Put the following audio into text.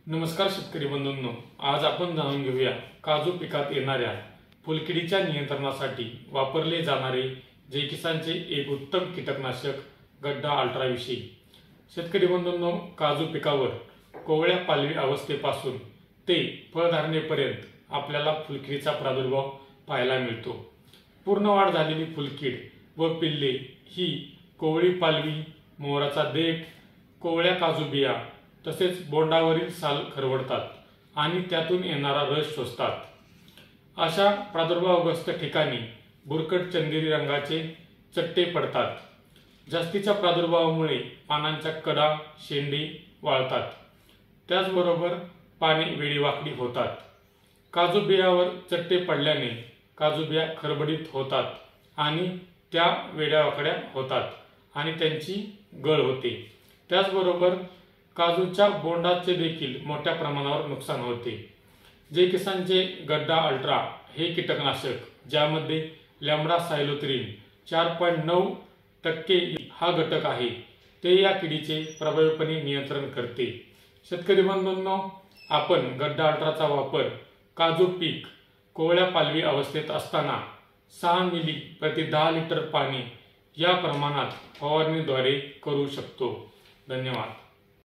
नमस्कार शेतकरी बंधूंनो, आज आपण जाणून घेऊया काजू पिकात येणाऱ्या फुलकिडीच्या नियंत्रणासाठी वापरले जाणारे जय किसानचे एक उत्तम कीटकनाशक गड्डा अल्ट्रा विषयी। शेतकरी बंधूंनो, काजू पिकावर कोवळ्या पालवी अवस्थेपासून ते फळधारणेपर्यंत आपल्याला फुलकिडीचा प्रादुर्भाव पाहायला मिळतो। पूर्ण वाढ झालेली फुलकीड व पिल्ले ही कोवळी पालवी, मोहराचा देठ, कोवळ्या काजू बिया तसेच बोंडावरील साल खरवडतात आणि त्यातून येणारा रस शोषतात। अशा प्रादुर्भावग्रस्त ठिकाणी बुरकट चंदेरी रंगाचे चट्टे पडतात। जास्तीच्या प्रादुर्भावामुळे पानांच्या कडा, शेंडे वाळतात, त्याचबरोबर पाने वेडीवाकडी होतात। काजू बियावर चट्टे पडल्याने काजू बिया खरबडीत होतात आणि त्या वेड्यावाकड्या होतात आणि त्यांची गळ होते। त्याचबरोबर काजूच्या बोंडाचे देखील मोठ्या प्रमाणावर नुकसान होते। जय किसानचे गड्डा अल्ट्रा हे कीटकनाशक, ज्यामध्ये लॅम्ब्डासायलोथ्रिन 4.9% हा घटक आहे, ते या किडीचे प्रभावीपणे नियंत्रण करते। शेतकरी बंधूंनो, आपण गड्डा अल्ट्राचा वापर काजू पीक कोवळ्या पालवी अवस्थेत असताना 6 मिली प्रति 10 लिटर पाणी या प्रमाणात फवारणीद्वारे करू शकतो। धन्यवाद।